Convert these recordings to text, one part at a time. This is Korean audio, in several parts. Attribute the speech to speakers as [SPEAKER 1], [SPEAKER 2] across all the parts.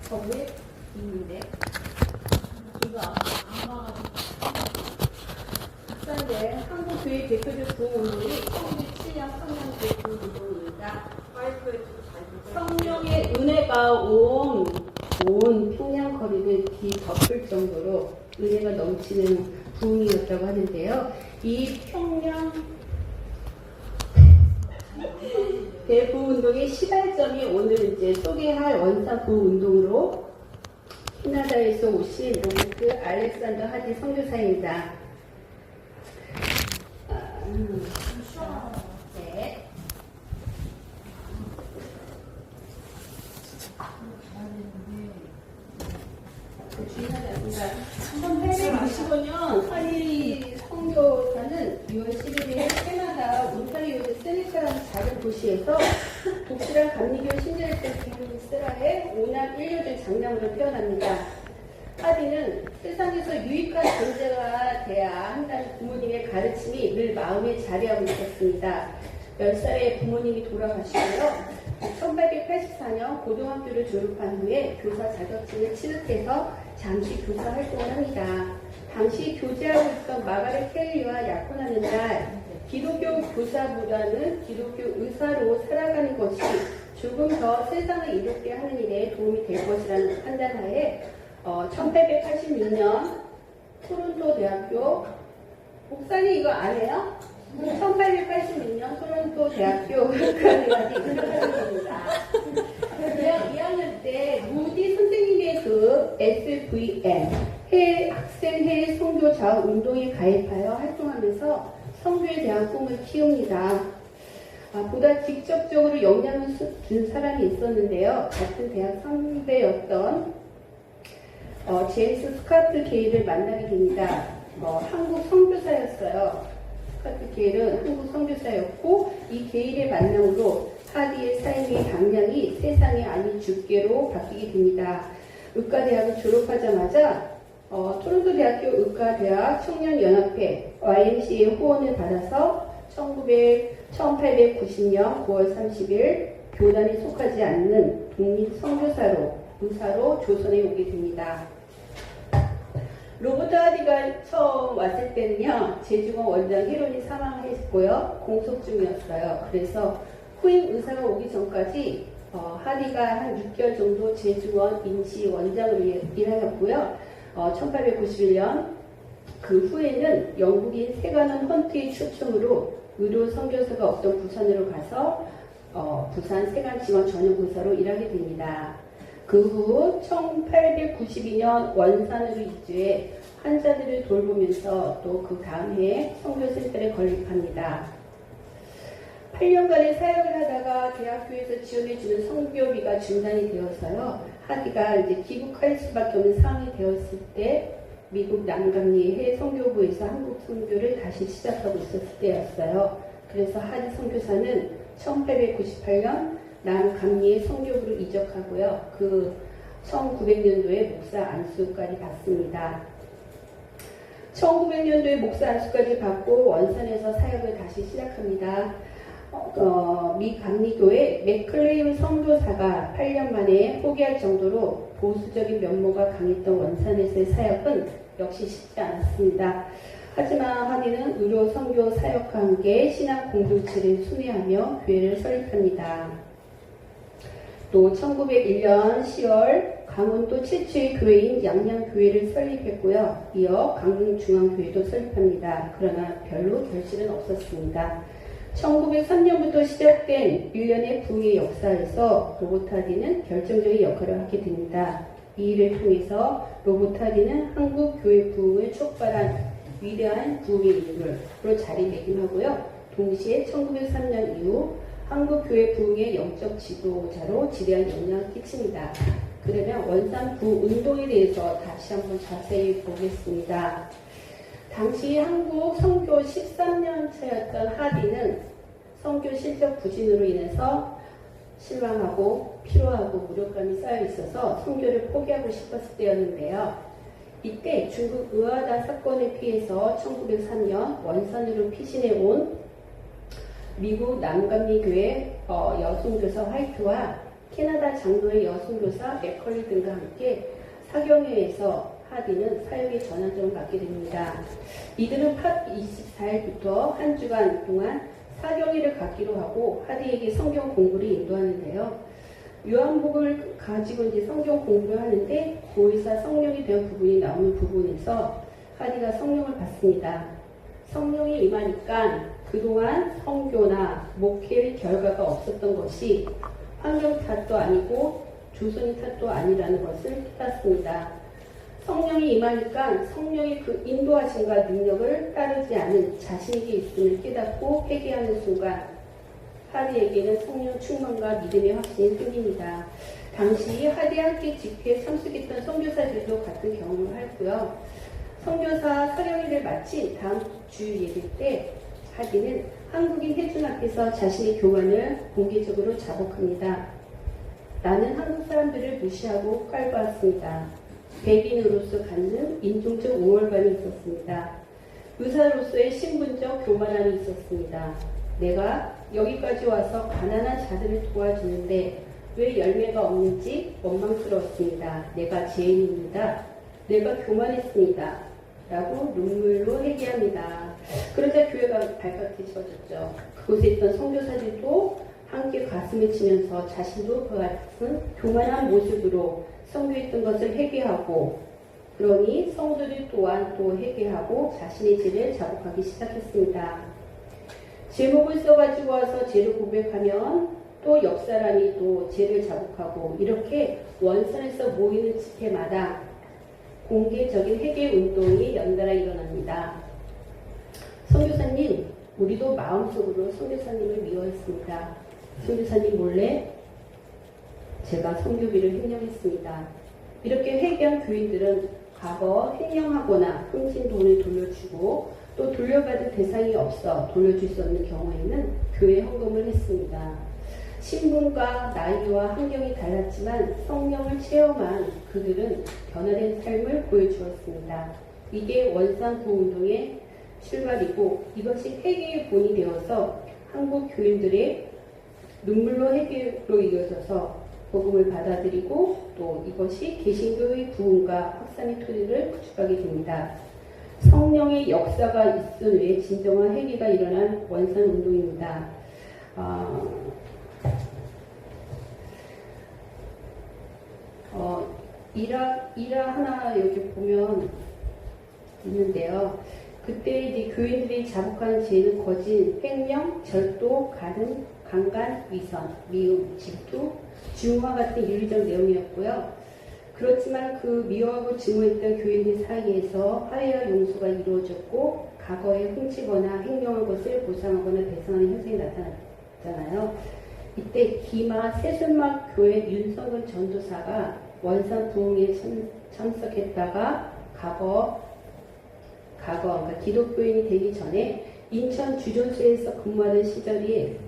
[SPEAKER 1] 거기에 있는데 이거 안 봐가지고 이제 한국교회 대표적 부흥운동이 1907년 성령교회 부흥운동입니다. 성령의 은혜가 온 평양 거리를 뒤덮을 정도로 은혜가 넘치는 부흥이었다고 하는데요. 이 평양 대부운동의 시발점이 오늘 이제 소개할 원사 부운동으로 캐나다에서 오신 로버트 알렉산더 하디 선교사입니다. 네. 주의하지 않습니다. 1865년 하디 선교사는 6월 11일 캐나다 온타리오주 세네카라는 작은 도시에서 독실한 감리교 신자였던 빈스라의 5남 1녀된 장남으로 태어납니다. 하디는 세상에서 유익한 존재가 돼야 한다는 부모님의 가르침이 늘 마음에 자리하고 있었습니다. 10살에 부모님이 돌아가시고요. 1884년 고등학교를 졸업한 후에 교사 자격증을 취득해서 잠시 교사 활동을 합니다. 당시 교제하고 있던 마가렛 켈리와 약혼하는 날 기독교 교사보다는 기독교 의사로 살아가는 것이 조금 더 세상을 이롭게 하는 일에 도움이 될 것이라는 판단하에 1886년 토론토 대학교 목사님 이거 안 해요? 1886년 토론토 대학교 의과대학에 입학하게 됩니다. 대학 2학년 때 무디 선생님의 그 SVM 학생회 선교 자원 운동에 가입하여 활동하면서 선교에 대한 꿈을 키웁니다. 보다 직접적으로 영향을 준 사람이 있었는데요. 같은 대학 선배였던 제임스 스카트 게일을 만나게 됩니다. 한국 선교사였어요. 스카트 게일은 한국 선교사였고 이 게일의 만남으로 하디의 삶의 방향이 세상의 아닌 주께로 바뀌게 됩니다. 의과대학을 졸업하자마자 토론토 대학교 의과대학 청년연합회 YMCA 후원을 받아서 1890년 9월 30일 교단에 속하지 않는 의사로 조선에 오게 됩니다. 로버트 하디가 처음 왔을 때는요, 제주공 원장 혜론이 사망했고요, 공석 중이었어요. 그래서 후임 의사가 오기 전까지 하디가 한 6개월 정도 제주원 임시 원장으로 일하였고요. 1891년 그 후에는 영국인 세가넌 헌트의 초청으로 의료 선교사가 없던 부산으로 가서 부산 세간지원 전용의사로 일하게 됩니다. 그 후 1892년 원산으로 이주해 환자들을 돌보면서 또 그 다음 해에 선교센터에 건립합니다. 8년간의 사역을 하다가 대학교에서 지원해주는 선교비가 중단이 되어서요. 하디가 이제 귀국할 수밖에 없는 상황이 되었을 때 미국 남감리 해외 선교부에서 한국 선교를 다시 시작하고 있었을 때였어요. 그래서 하디 선교사는 1898년 남감리의 선교부로 이적하고요. 그 1900년도에 목사 안수까지 받습니다. 1900년도에 목사 안수까지 받고 원산에서 사역을 다시 시작합니다. 미 감리교회 맥클레임 선교사가 8년 만에 포기할 정도로 보수적인 면모가 강했던 원산에서의 사역은 역시 쉽지 않았습니다. 하지만 하디는 의료 선교 사역과 함께 신앙 공동체를 순회하며 교회를 설립합니다. 또 1901년 10월 강원도 최초의 교회인 양양교회를 설립했고요. 이어 강릉중앙교회도 설립합니다. 그러나 별로 결실은 없었습니다. 1903년부터 시작된 1년의 부흥의 역사에서 로버트 하디는 결정적인 역할을 하게 됩니다. 이 일을 통해서 로버트 하디는 한국 교회 부흥을 촉발한 위대한 부흥의 인물로 자리매김하고요. 동시에 1903년 이후 한국 교회 부흥의 영적 지도자로 지대한 영향을 끼칩니다. 그러면 원산 부운동에 대해서 다시 한번 자세히 보겠습니다. 당시 한국 선교 13년 차였던 하디는 선교 실적 부진으로 인해서 실망하고 피로하고 무력감이 쌓여 있어서 선교를 포기하고 싶었을 때였는데요. 이때 중국 의아다 사건에 피해서 1903년 원산으로 피신해 온 미국 남감리 교회 여성교사 화이트와 캐나다 장로의 여성교사 맥컬리 등과 함께 사경회에서 하디는 사역의 전환점을 갖게 됩니다. 이들은 8월 24일부터 한 주간 동안 사경회를 갖기로 하고 하디에게 성경 공부를 인도하는데요. 요한복음을 가지고 이제 성경 공부를 하는데 보혜사 성령이 대한 부분이 나오는 부분에서 하디가 성령을 받습니다. 성령이 임하니까 그동안 선교나 목회의 결과가 없었던 것이 환경 탓도 아니고 조선의 탓도 아니라는 것을 깨닫습니다. 성령이 임하니까 성령의 그 인도하심과 능력을 따르지 않은 자신에게 있음을 깨닫고 회개하는 순간 하디에게는 성령 충만과 믿음의 확신이 생깁니다. 당시 하디와 함께 집회에 참석했던 선교사들도 같은 경험을 했고요. 선교사 사경회를 마친 다음 주 예배 때 하디는 한국인 회중 앞에서 자신의 교만을 공개적으로 자복합니다. 나는 한국 사람들을 무시하고 깔보았습니다. 백인으로서 갖는 인종적 우월감이 있었습니다. 의사로서의 신분적 교만함이 있었습니다. 내가 여기까지 와서 가난한 자들을 도와주는데 왜 열매가 없는지 원망스러웠습니다. 내가 죄인입니다. 내가 교만했습니다. 라고 눈물로 회개합니다. 그러자 교회가 발칵해져졌죠. 그곳에 있던 선교사들도 함께 가슴을 치면서 자신도 그 같은 교만한 모습으로 선교했던 것을 회개하고 그러니 성도들 또한 또 회개하고 자신의 죄를 자복하기 시작했습니다. 제목을 써가지고 와서 죄를 고백하면 또 옆 사람이 또 죄를 자복하고 이렇게 원산에서 모이는 집회마다 공개적인 회개 운동이 연달아 일어납니다. 선교사님, 우리도 마음속으로 선교사님을 미워했습니다. 선교사님 몰래 제가 선교비를 횡령했습니다. 이렇게 회개한 교인들은 과거 횡령하거나 훔친 돈을 돌려주고 또 돌려받을 대상이 없어 돌려줄 수 없는 경우에는 교회 헌금을 했습니다. 신분과 나이와 환경이 달랐지만 성령을 체험한 그들은 변화된 삶을 보여주었습니다. 이게 원산구운동의 출발이고 이것이 회개의 본이 되어서 한국 교인들의 눈물로 회개로 이어져서 복음을 받아들이고 또 이것이 개신교의 부흥과 확산의 토대를 구축하게 됩니다. 성령의 역사가 있은 후에 진정한 회개가 일어난 원산운동입니다. 일화 하나 여기 보면 있는데요. 그때 이제 교인들이 자복하는 죄는 거짓, 횡령, 절도, 가든, 강간, 위선, 미움, 질투, 증오와 같은 윤리적 내용이었고요. 그렇지만 그 미워하고 증오했던 교인들 사이에서 화해와 용서가 이루어졌고 과거에 훔치거나 횡령한 것을 보상하거나 배상하는 현상이 나타났잖아요. 이때 기마 세순막 교회 윤성근 전도사가 원산 부흥에 참석했다가 그러니까 기독교인이 되기 전에 인천 주전소에서 근무하던 시절이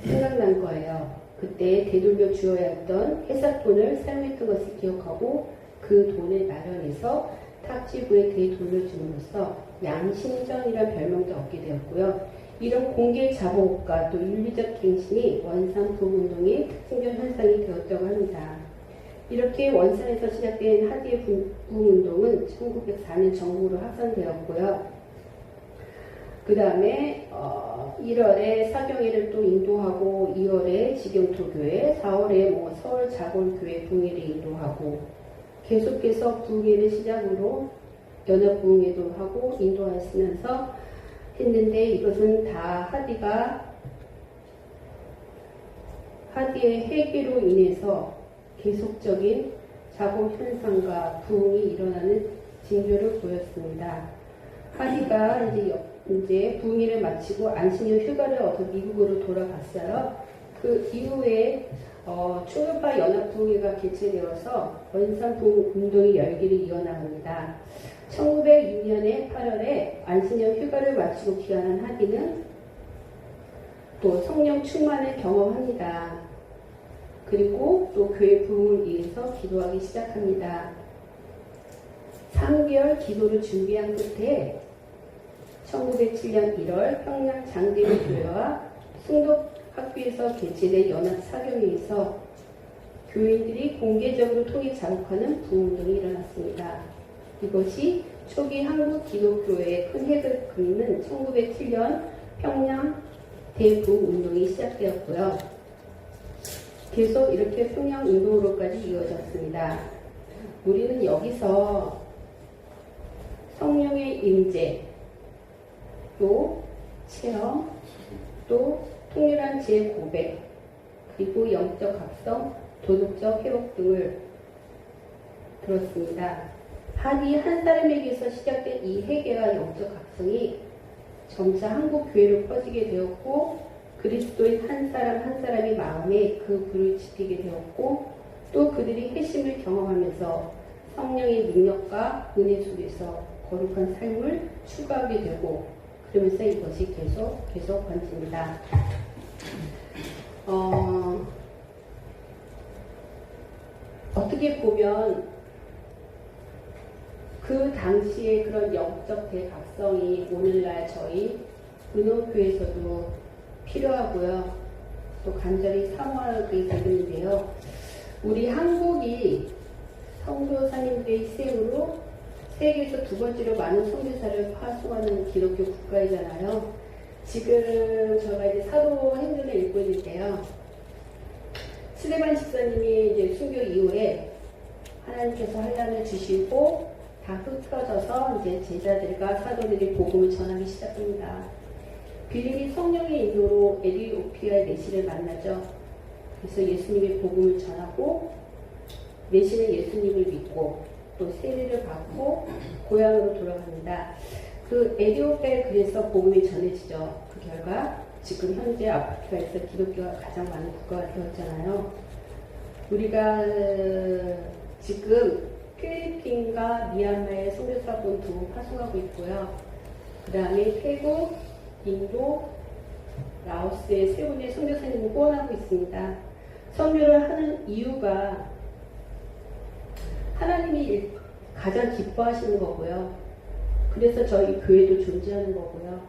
[SPEAKER 1] 생각난 거예요. 그때 되돌려 주어야 했던 회사 돈을 사용했던 것을 기억하고 그 돈을 마련해서 탁지부에 되돌려줌으로써 양심전이라는 별명도 얻게 되었고요. 이런 공개 자복과 또 윤리적 갱신이 원산 부흥운동의 특징적 현상이 되었다고 합니다. 이렇게 원산에서 시작된 하디의 부흥운동은 1904년 전국으로 확산되었고요. 그 다음에 1월에 사경회를 또 인도하고 2월에 직영토교회, 4월에 서울 자골교회 부흥회를 인도하고 계속해서 부흥회를 시작으로 연합부흥회도 하고 인도하시면서 했는데 이것은 다 하디의 회개로 인해서 계속적인 자복 현상과 부흥이 일어나는 징조를 보였습니다. 하디가 이제 부흥회를 마치고 안식년 휴가를 얻어 미국으로 돌아갔어요. 그 이후에 충격파 연합부흥회가 개최되어서 원산 부흥 운동이 열기를 이어나갑니다. 1906년에 8월에 안식년 휴가를 마치고 귀환한 하디는 또 성령 충만을 경험합니다. 그리고 또 교회 부흥을 위해서 기도하기 시작합니다. 3개월 기도를 준비한 끝에 1907년 1월 평양 장대리 교회와 학교에서 개최된 연합 사경회에서 교인들이 공개적으로 통일 자극하는 부운동이 일어났습니다. 이것이 초기 한국 기독교의 큰 획을 그리는 1907년 평양 대부운동이 시작되었고요. 계속 이렇게 평양 운동으로까지 이어졌습니다. 우리는 여기서 성령의 임재, 또 체험, 또 통일한 제 고백, 그리고 영적 각성, 도덕적 회복 등을 들었습니다. 한이 한 사람에게서 시작된 이 회개와 영적 각성이 점차 한국 교회로 퍼지게 되었고, 그리스도인 한 사람 한 사람의 마음에 그 불을 지피게 되었고, 또 그들이 회심을 경험하면서 성령의 능력과 은혜 속에서 거룩한 삶을 추구하게 되고, 그러면서 이것이 계속 번집니다. 어떻게 보면 그 당시에 그런 영적 대각성이 오늘날 저희 은호교에서도 필요하고요. 또 간절히 사모하게 되는데요. 우리 한국이 선교사님들의 희생으로 세계에서 두 번째로 많은 선교사를 파송하는 기독교 국가이잖아요. 지금 제가 이제 사도행전을 읽고 있는데요. 스데반 집사님이 이제 순교 이후에 하나님께서 환란을 주시고 다 흩어져서 이제 제자들과 사도들이 복음을 전하기 시작합니다. 빌립이 성령의 인도로 에티오피아의 내시를 만나죠. 그래서 예수님의 복음을 전하고 내시는 예수님을 믿고 또 세례를 받고 고향으로 돌아갑니다. 그 에티오피아에 그래서 복음이 전해지죠. 그 결과 지금 현재 아프리카에서 기독교가 가장 많은 국가가 되었잖아요. 우리가 지금 필리핀과 미얀마의 선교사분도 파송하고 있고요. 그 다음에 태국, 인도, 라오스의 세 분의 선교사님을 후원하고 있습니다. 선교를 하는 이유가 하나님이 가장 기뻐하시는 거고요. 그래서 저희 교회도 존재하는 거고요.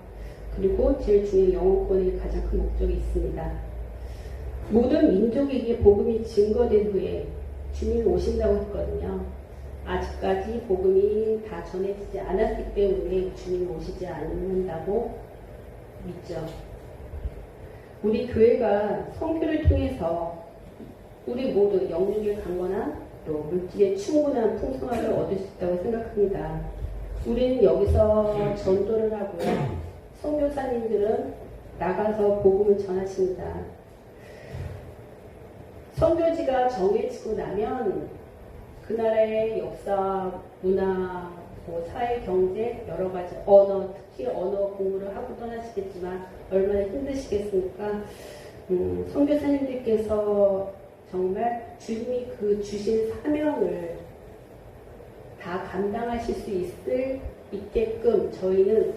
[SPEAKER 1] 그리고 제일 중요한 영혼권의 가장 큰 목적이 있습니다. 모든 민족에게 복음이 증거된 후에 주님이 오신다고 했거든요. 아직까지 복음이 다 전해지지 않았기 때문에 주님이 오시지 않는다고 믿죠. 우리 교회가 선교를 통해서 우리 모두 영육의 강건한 또 물질의 충분한 풍성함을 얻을 수 있다고 생각합니다. 우리는 여기서 전도를 하고요. 선교사님들은 나가서 복음을 전하십니다. 선교지가 정해지고 나면 그 나라의 역사, 문화, 사회, 경제, 여러 가지 언어, 특히 언어 공부를 하고 떠나시겠지만 얼마나 힘드시겠습니까? 선교사님들께서 정말 주님이 그 주신 사명을 다 감당하실 수 있게끔 저희는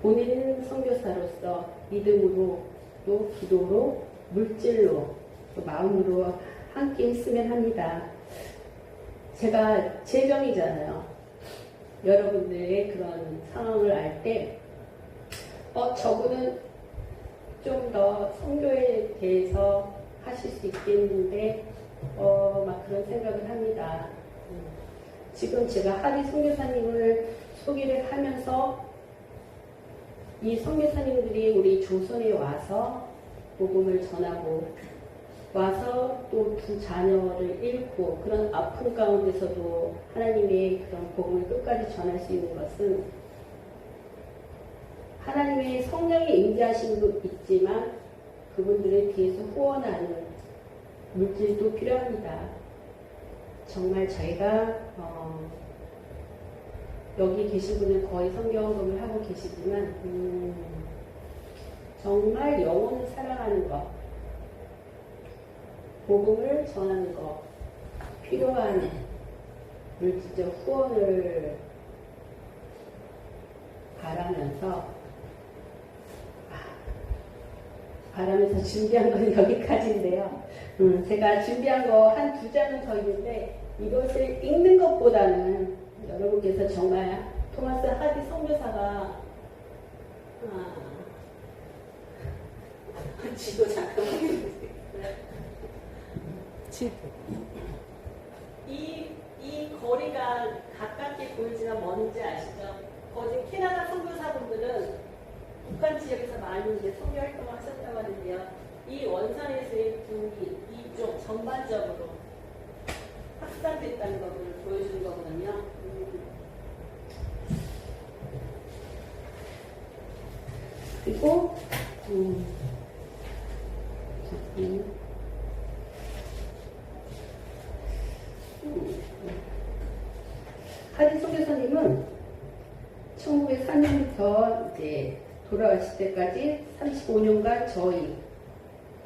[SPEAKER 1] 본인 선교사로서 믿음으로 또 기도로 물질로 또 마음으로 함께 했으면 합니다. 제가 재정이잖아요. 여러분들의 그런 상황을 알 때 저분은 좀 더 선교에 대해서 하실 수 있겠는데 막 그런 생각을 합니다. 지금 제가 하리 선교사님을 소개를 하면서 이 선교사님들이 우리 조선에 와서 복음을 전하고 와서 또 두 자녀를 잃고 그런 아픔 가운데서도 하나님의 그런 복음을 끝까지 전할 수 있는 것은 하나님의 성령이 임재하심도 있지만 그분들을 뒤에서 후원하는 물질도 필요합니다. 정말 저희가 여기 계신 분은 거의 성경검을 하고 계시지만 정말 영혼을 사랑하는 것, 복음을 전하는 것, 필요한 물질적 후원을 바라면서 준비한 건 여기까지인데요. 제가 준비한 거 한 2장은 더 있는데 이것을 읽는 것보다는 여러분께서 정말 토마스 하디 선교사가 지도 잠깐만. 이 거리가 가깝게 보이지만 뭔지 아시죠? 거기 캐나다 선교사분들은 북한 지역에서 많이 이제 선교 활동을 하셨다고 하는데요. 이 원산에서의 분이 이쪽 전반적으로 확산됐다는 것을 보여주는 거거든요. 그리고 하디 선교사님은 1904년부터 이제 돌아가실 때까지 35년간 저희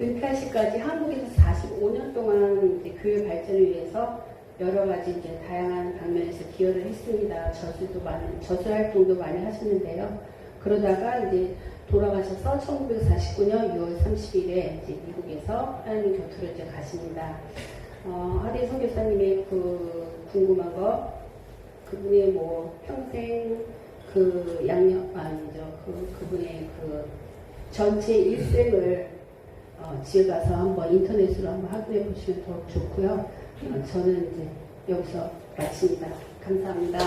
[SPEAKER 1] 은퇴하시까지 한국에서 45년 동안 이제 교회 발전을 위해서 여러 가지 이제 다양한 방면에서 기여를 했습니다. 저수 활동도 많이 하셨는데요. 그러다가 이제 돌아가셔서 1949년 6월 30일에 이제 미국에서 하나님 곁으로 이제 가십니다. 하디 선교사님의 그 궁금한 거, 그분의 뭐 평생 그 그분의 그 전체 일생을 지에 가서 한번 인터넷으로 한번 확인해 보시면 더 좋고요. 저는 이제 여기서 마칩니다. 감사합니다.